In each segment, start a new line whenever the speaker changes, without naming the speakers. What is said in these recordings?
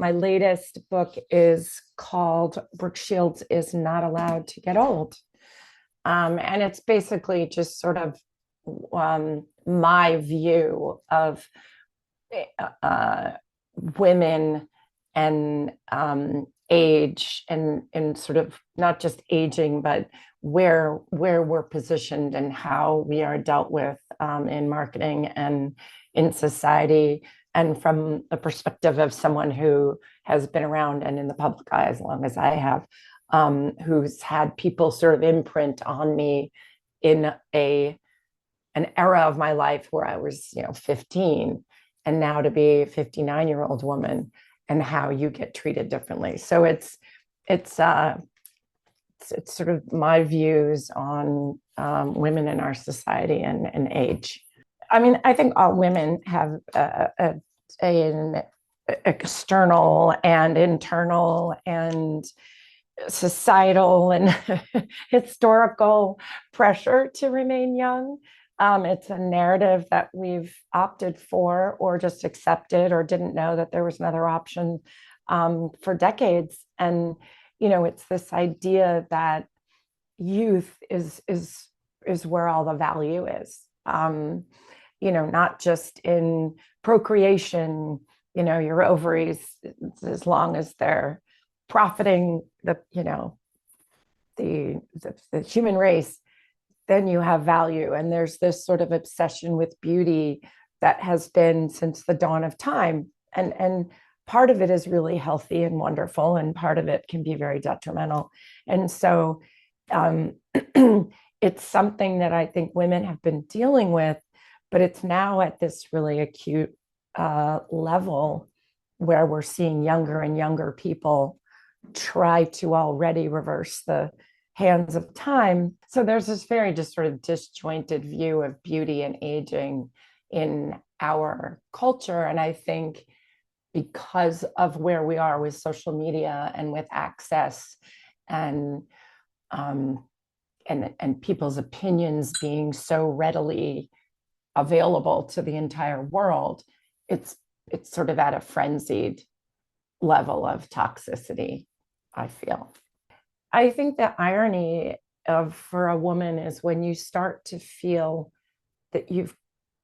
My latest book is called Brooke Shields is Not Allowed to Get Old. And it's basically just sort of my view of uh, women and age and sort of not just aging, but where we're positioned and how we are dealt with in marketing and in society, and from the perspective of someone who has been around and in the public eye as long as I have, who's had people sort of imprint on me in an era of my life where I was, 15, and now to be a 59-year-old woman and how you get treated differently. So it's sort of my views on women in our society and age. I mean, I think all women have an external and internal and societal and historical pressure to remain young. It's a narrative that we've opted for or just accepted or didn't know that there was another option for decades. And, it's this idea that youth is where all the value is. Not just in procreation, your ovaries, as long as they're profiting the human race, then you have value. And there's this sort of obsession with beauty that has been since the dawn of time. And part of it is really healthy and wonderful, and part of it can be very detrimental. And so it's something that I think women have been dealing with, but it's now at this really acute level where we're seeing younger and younger people try to already reverse the hands of time. So there's this very just sort of disjointed view of beauty and aging in our culture. And I think because of where we are with social media and with access and people's opinions being so readily available to the entire world, it's sort of at a frenzied level of toxicity, I feel. I think the irony for a woman is when you start to feel that you've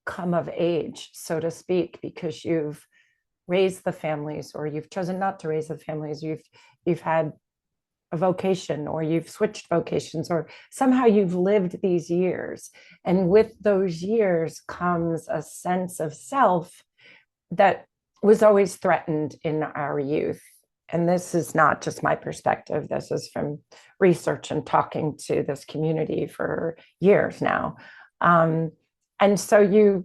come of age, so to speak, because you've raised the families, or you've chosen not to raise the families, you've had a vocation, or you've switched vocations, or somehow you've lived these years. And with those years comes a sense of self that was always threatened in our youth. And this is not just my perspective. This is from research and talking to this community for years now. And so you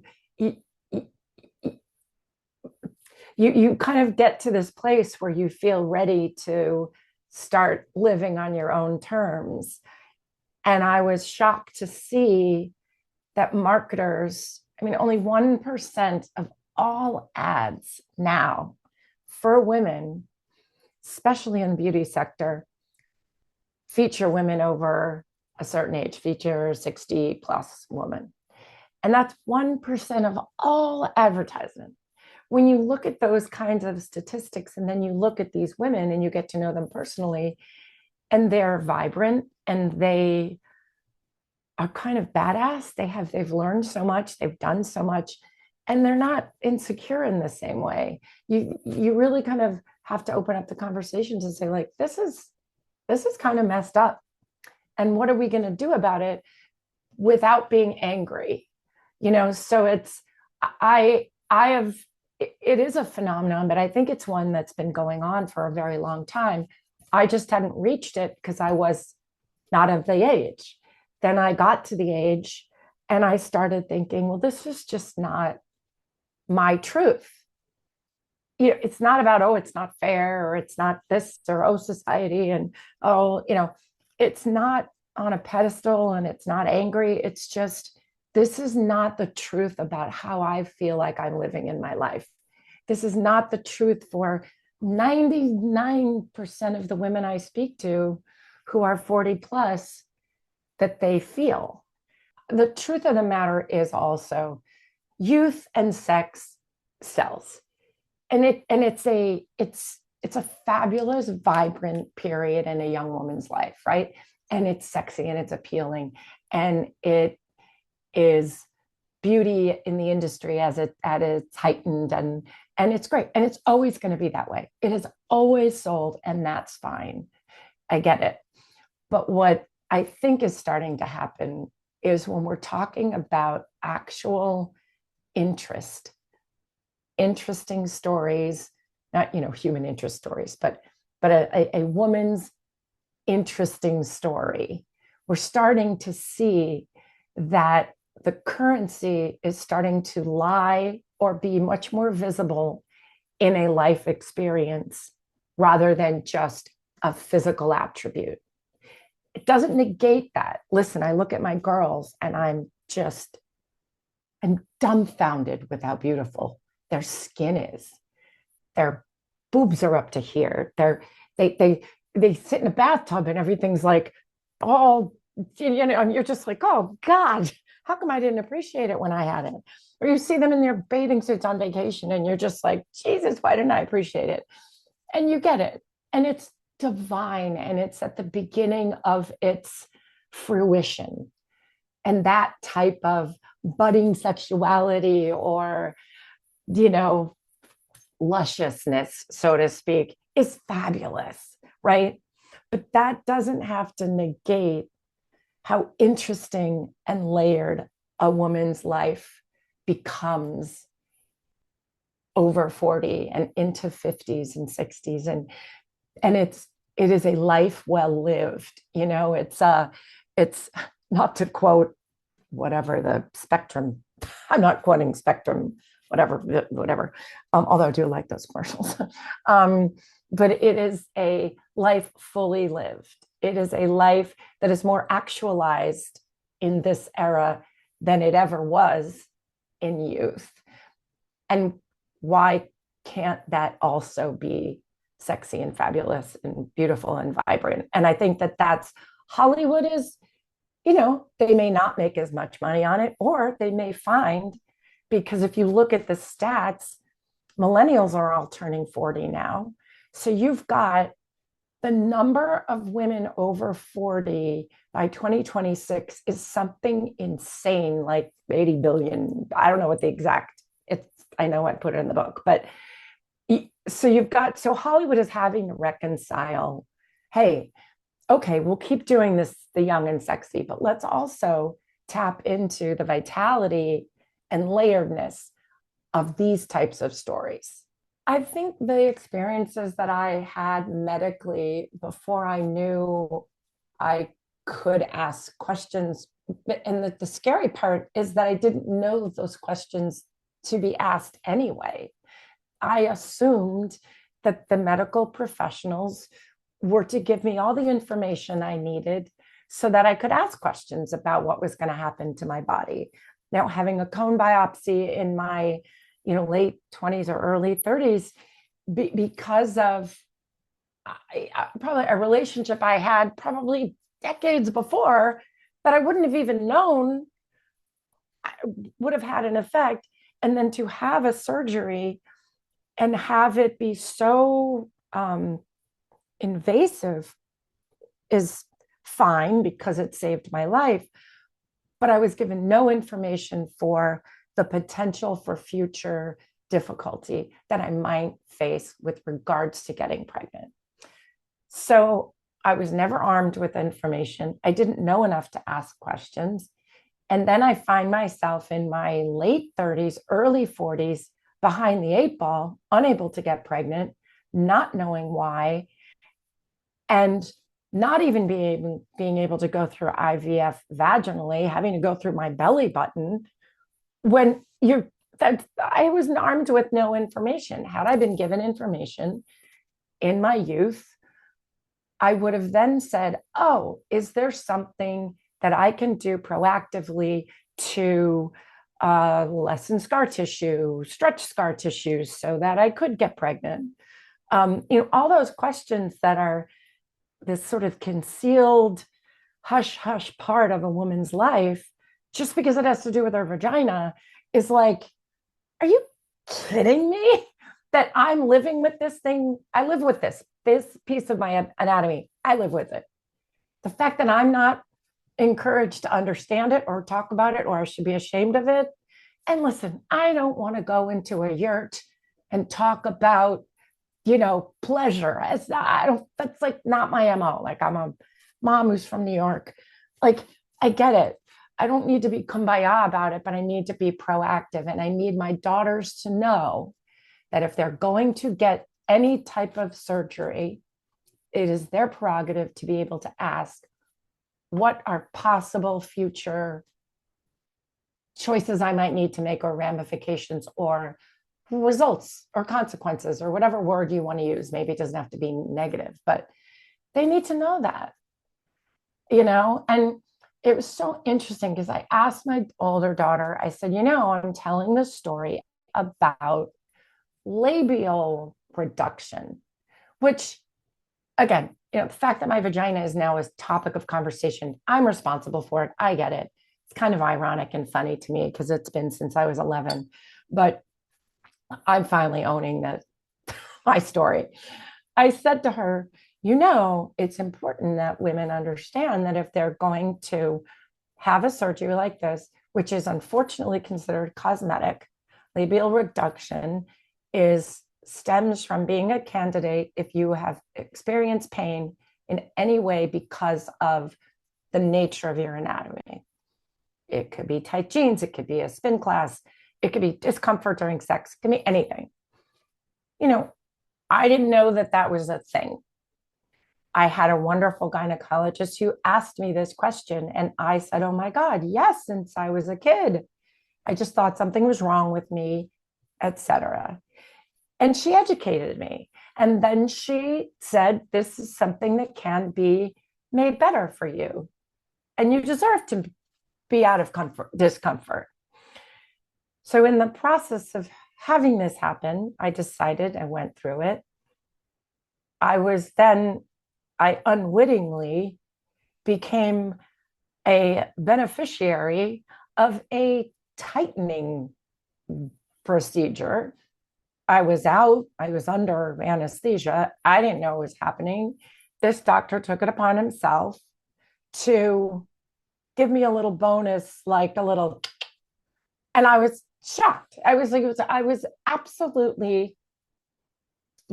kind of get to this place where you feel ready to start living on your own terms. And I was shocked to see that marketers, I mean, only 1% of all ads now for women, especially in the beauty sector, feature women over a certain age, feature 60 plus woman. And that's 1% of all advertisement. When you look at those kinds of statistics, and then you look at these women and you get to know them personally, and they're vibrant and they are kind of badass. They've learned so much, they've done so much, and they're not insecure in the same way. You really kind of have to open up the conversations and say, like, this is kind of messed up. And what are we going to do about it without being angry? So it is a phenomenon, but I think it's one that's been going on for a very long time. I just hadn't reached it because I was not of the age. Then I got to the age and I started thinking, well, this is just not my truth. It's not about, oh, it's not fair, or it's not this, or oh, society, and oh, it's not on a pedestal and it's not angry. It's just, this is not the truth about how I feel like I'm living in my life. This is not the truth for 99% of the women I speak to who are 40 plus that they feel. The truth of the matter is also youth and sex sells. And it's it's a fabulous, vibrant period in a young woman's life, right? And it's sexy and it's appealing, and it is beauty in the industry as it at its heightened, and it's great, and it's always going to be that way. It is always sold, and that's fine. I get it. But what I think is starting to happen is when we're talking about actual interest, interesting stories, not human interest stories, but a woman's interesting story. We're starting to see that the currency is starting to lie or be much more visible in a life experience rather than just a physical attribute. It doesn't negate that. Listen, I look at my girls and I'm dumbfounded with how beautiful their skin is. Their boobs are up to here. They sit in a bathtub and everything's like all, and you're just like, oh God, how come I didn't appreciate it when I had it? Or you see them in their bathing suits on vacation and you're just like, Jesus, why didn't I appreciate it? And you get it. And it's divine, and it's at the beginning of its fruition. And that type of budding sexuality or, lusciousness, so to speak, is fabulous, right? But that doesn't have to negate how interesting and layered a woman's life becomes over 40 and into 50s and 60s. And it is a life well lived. It's not to quote whatever the Spectrum, I'm not quoting Spectrum, whatever. Although I do like those commercials. But it is a life fully lived. It is a life that is more actualized in this era than it ever was in youth. And why can't that also be sexy and fabulous and beautiful and vibrant? And I think that's Hollywood is, they may not make as much money on it, or they may find, because if you look at the stats, millennials are all turning 40 now. So you've got the number of women over 40 by 2026 is something insane, like 80 billion. I don't know what the exact, I know I put it in the book, but so Hollywood is having to reconcile, hey, okay, we'll keep doing this, the young and sexy, but let's also tap into the vitality and layeredness of these types of stories. I think the experiences that I had medically before I knew I could ask questions, and the scary part is that I didn't know those questions to be asked anyway. I assumed that the medical professionals were to give me all the information I needed so that I could ask questions about what was going to happen to my body. Now, having a cone biopsy in my late 20s or early 30s, because of probably a relationship I had probably decades before that I wouldn't have even known would have had an effect. And then to have a surgery and have it be so invasive is fine because it saved my life. But I was given no information for the potential for future difficulty that I might face with regards to getting pregnant. So I was never armed with information. I didn't know enough to ask questions. And then I find myself in my late 30s, early 40s, behind the 8 ball, unable to get pregnant, not knowing why, and not even being able to go through IVF vaginally, having to go through my belly button when I was armed with no information. Had I been given information in my youth, I would have then said, oh, is there something that I can do proactively to lessen scar tissue, stretch scar tissue so that I could get pregnant? All those questions that are this sort of concealed hush hush part of a woman's life, just because it has to do with her vagina, is like, are you kidding me? that I'm living with this thing. I live with this piece of my anatomy. I live with it. The fact that I'm not encouraged to understand it or talk about it, or I should be ashamed of it. And listen, I don't want to go into a yurt and talk about, pleasure. I don't, that's like not my MO. Like, I'm a mom who's from New York. Like, I get it. I don't need to be kumbaya about it, but I need to be proactive. And I need my daughters to know that if they're going to get any type of surgery, it is their prerogative to be able to ask, what are possible future choices I might need to make, or ramifications, or results, or consequences, or whatever word you want to use. Maybe it doesn't have to be negative, but they need to know that, and it was so interesting because I asked my older daughter, I said, I'm telling this story about labial reduction, which, again, the fact that my vagina is now a topic of conversation, I'm responsible for it. I get it. It's kind of ironic and funny to me because it's been since I was 11, but I'm finally owning that my story. I said to her, it's important that women understand that if they're going to have a surgery like this, which is unfortunately considered cosmetic, labial reduction stems from being a candidate if you have experienced pain in any way because of the nature of your anatomy. It could be tight jeans, it could be a spin class, it could be discomfort during sex, it could be anything. I didn't know that was a thing. I had a wonderful gynecologist who asked me this question, and I said, oh my God, yes, since I was a kid. I just thought something was wrong with me, etc. And she educated me. And then she said, this is something that can be made better for you. And you deserve to be out of discomfort. So in the process of having this happen, I decided, I went through it. I unwittingly became a beneficiary of a tightening procedure. I was under anesthesia. I didn't know what was happening. This doctor took it upon himself to give me a little bonus, like a little, and I was shocked. I was absolutely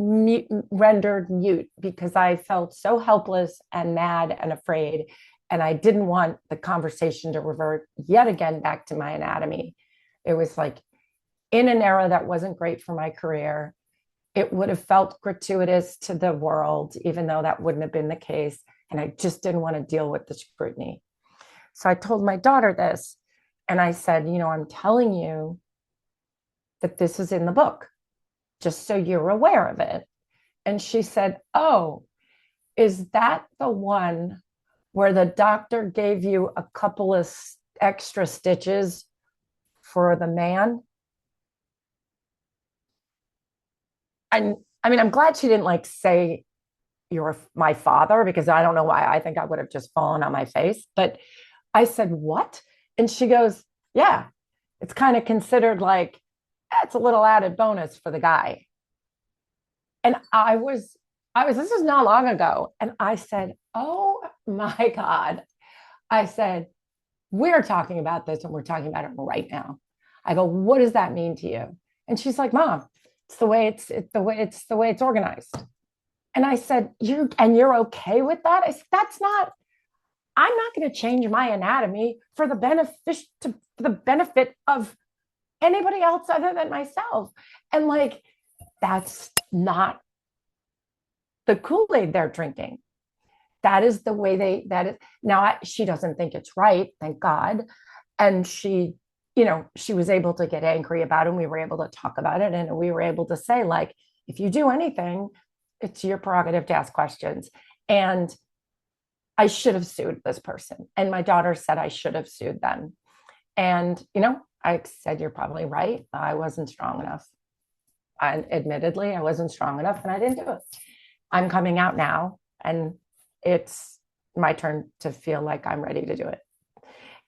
rendered mute because I felt so helpless and mad and afraid. And I didn't want the conversation to revert yet again back to my anatomy. It was like in an era that wasn't great for my career. It would have felt gratuitous to the world, even though that wouldn't have been the case. And I just didn't want to deal with the scrutiny. So I told my daughter this, and I said, I'm telling you that this is in the book, just so you're aware of it. And she said, oh, is that the one where the doctor gave you a couple of extra stitches for the man? And I mean, I'm glad she didn't say you're my father, because I don't know why. I think I would have just fallen on my face. But I said, what? And she goes, yeah, it's kind of considered like, that's a little added bonus for the guy. And this is not long ago. And I said, oh my God. I said, we're talking about this and we're talking about it right now. I go, what does that mean to you? And she's like, Mom, it's the way it's organized. And I said, you're okay with that? I said, I'm not going to change my anatomy for the benefit of anybody else other than myself. And that's not the Kool-Aid they're drinking. That is the way she doesn't think it's right, thank God. And she was able to get angry about it, and we were able to talk about it. And we were able to say, if you do anything, it's your prerogative to ask questions. And I should have sued this person. And my daughter said I should have sued them. And, I said, you're probably right. I wasn't strong enough. Admittedly, I wasn't strong enough, and I didn't do it. I'm coming out now, and it's my turn to feel like I'm ready to do it.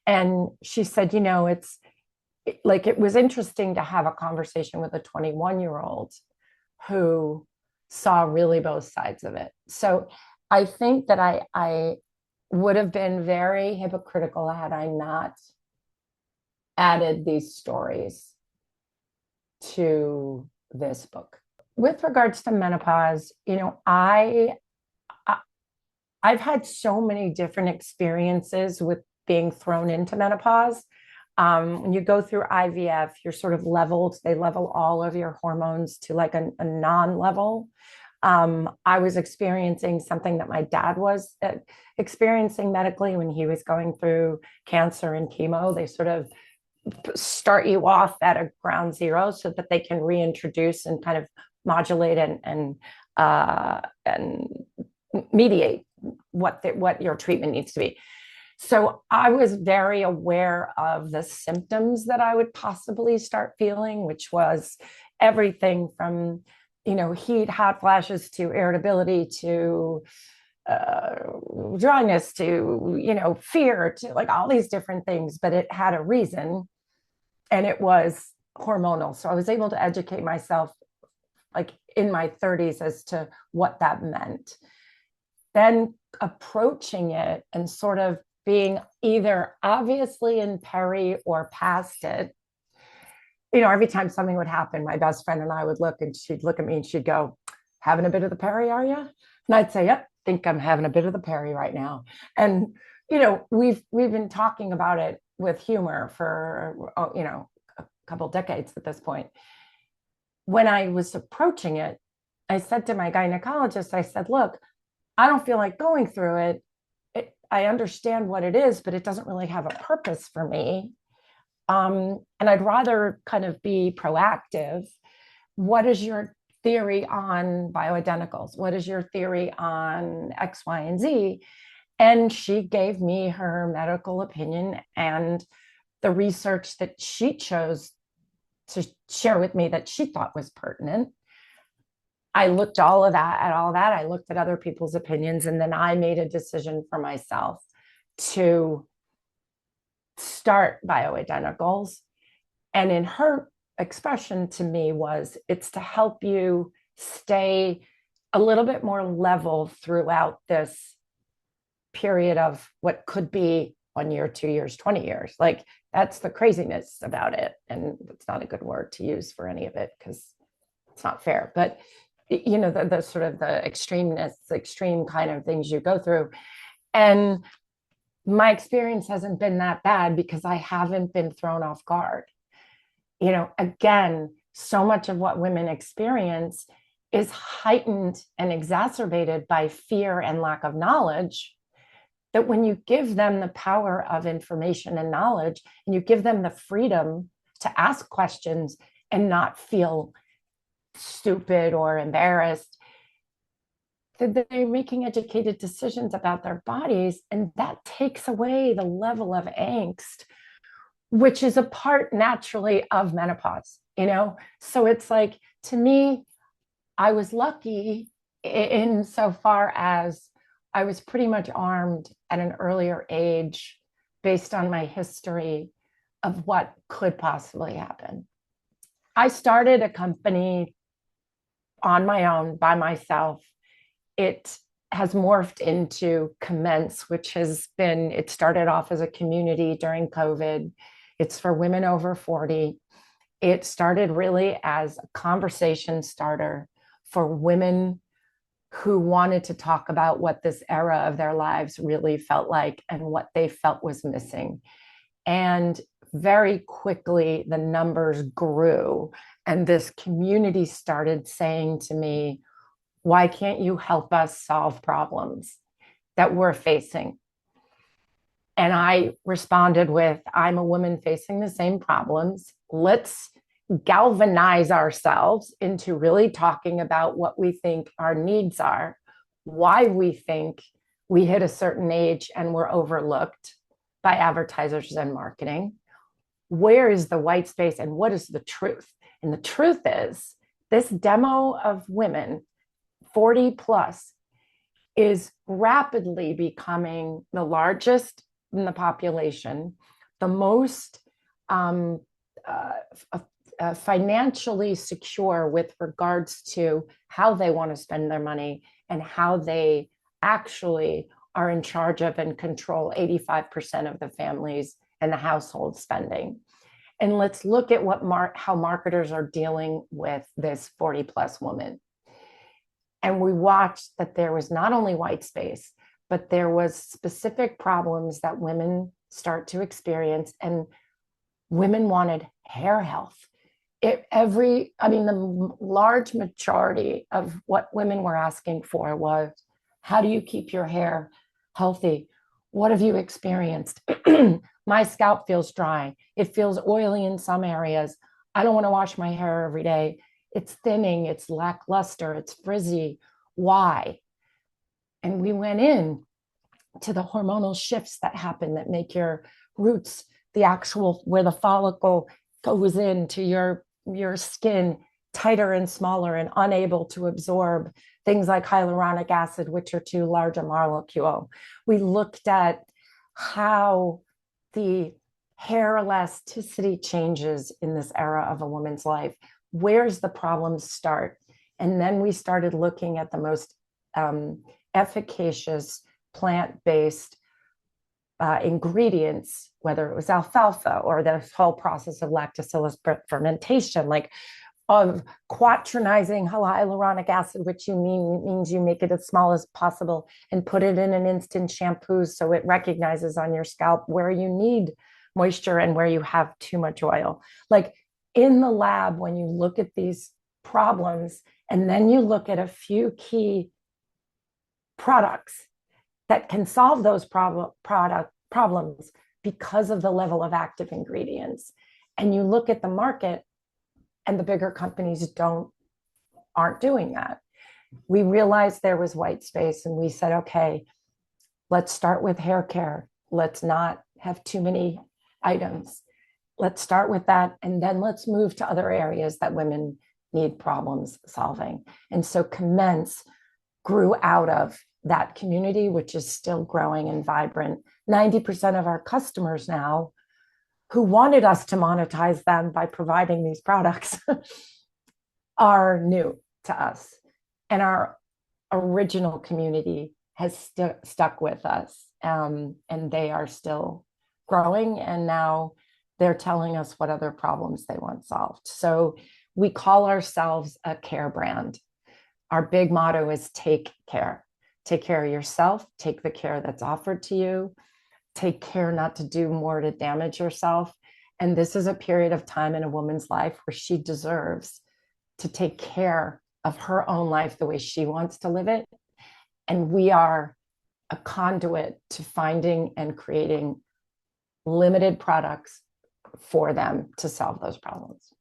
And she said, it was interesting to have a conversation with a 21-year-old who saw really both sides of it. So I think that I would have been very hypocritical had I not added these stories to this book. With regards to menopause, I've had so many different experiences with being thrown into menopause. When you go through IVF, you're sort of leveled. They level all of your hormones to like a non-level. I was experiencing something that my dad was experiencing medically when he was going through cancer and chemo. They sort of start you off at a ground zero so that they can reintroduce and kind of modulate and mediate what your treatment needs to be. So I was very aware of the symptoms that I would possibly start feeling, which was everything from, heat, hot flashes to irritability to dryness to, fear to like all these different things, but it had a reason and it was hormonal. So I was able to educate myself like in my 30s as to what that meant. Then approaching it and sort of being either obviously in peri or past it. Every time something would happen, my best friend and I would look and she'd look at me and she'd go, having a bit of the peri, are you? And I'd say, yep, think I'm having a bit of the peri right now. And, we've been talking about it with humor for, a couple decades at this point. When I was approaching it, I said to my gynecologist, I said, look, I don't feel like going through it. I understand what it is, but it doesn't really have a purpose for me. And I'd rather kind of be proactive. What is your theory on bioidenticals? What is your theory on X, Y, and Z? And she gave me her medical opinion and the research that she chose to share with me that she thought was pertinent. I looked at all that. I looked at other people's opinions, and then I made a decision for myself to start bioidenticals. And in her expression to me was, it's to help you stay a little bit more level throughout this period of what could be 1 year, 2 years, 20 years. Like that's the craziness about it. And it's not a good word to use for any of it because it's not fair. But the sort of the extremeness, the extreme kind of things you go through. And my experience hasn't been that bad because I haven't been thrown off guard. Again, so much of what women experience is heightened and exacerbated by fear and lack of knowledge, that when you give them the power of information and knowledge, and you give them the freedom to ask questions and not feel stupid or embarrassed, that they're making educated decisions about their bodies. And that takes away the level of angst, which is a part naturally of menopause, So it's like, to me, I was lucky in so far as I was pretty much armed at an earlier age based on my history of what could possibly happen. I started a company on my own by myself. It has morphed into Commence, which it started off as a community during COVID. It's for women over 40. It started really as a conversation starter for women who wanted to talk about what this era of their lives really felt like and what they felt was missing. And very quickly, the numbers grew. And this community started saying to me, why can't you help us solve problems that we're facing? And I responded with, I'm a woman facing the same problems. Let's galvanize ourselves into really talking about what we think our needs are, why we think we hit a certain age and we're overlooked by advertisers and marketing. Where is the white space and what is the truth? And the truth is, this demo of women 40 plus is rapidly becoming the largest in the population, the most financially secure with regards to how they want to spend their money and how they actually are in charge of and control 85% of the families and the household spending. And let's look at how marketers are dealing with this 40 plus woman. And we watched that there was not only white space, but there was specific problems that women start to experience, and women wanted hair health. The large majority of what women were asking for was, how do you keep your hair healthy? What have you experienced? My scalp feels dry. It feels oily in some areas. I don't want to wash my hair every day. It's thinning, it's lackluster, it's frizzy. Why? And we went in to the hormonal shifts that happen that make your roots, the actual where the follicle goes into your skin, tighter and smaller and unable to absorb things like hyaluronic acid, which are too large a molecule. We looked at how the hair elasticity changes in this era of a woman's life. Where's the problems start? And then we started looking at the most efficacious plant-based ingredients, whether it was alfalfa or this whole process of lactobacillus fermentation, like of quaternizing hyaluronic acid, which means you make it as small as possible and put it in an instant shampoo so it recognizes on your scalp where you need moisture and where you have too much oil. Like in the lab, when you look at these problems and then you look at a few key products that can solve those problems because of the level of active ingredients, and you look at the market, and the bigger companies aren't doing that. We realized there was white space, and we said, okay, let's start with hair care. Let's not have too many items. Let's start with that, and then let's move to other areas that women need problems solving. And so Commence grew out of that community, which is still growing and vibrant. 90% of our customers now who wanted us to monetize them by providing these products are new to us. And our original community has stuck with us, and they are still growing. And now they're telling us what other problems they want solved. So we call ourselves a care brand. Our big motto is take care. Take care of yourself, take the care that's offered to you, take care not to do more to damage yourself. And this is a period of time in a woman's life where she deserves to take care of her own life the way she wants to live it. And we are a conduit to finding and creating limited products for them to solve those problems.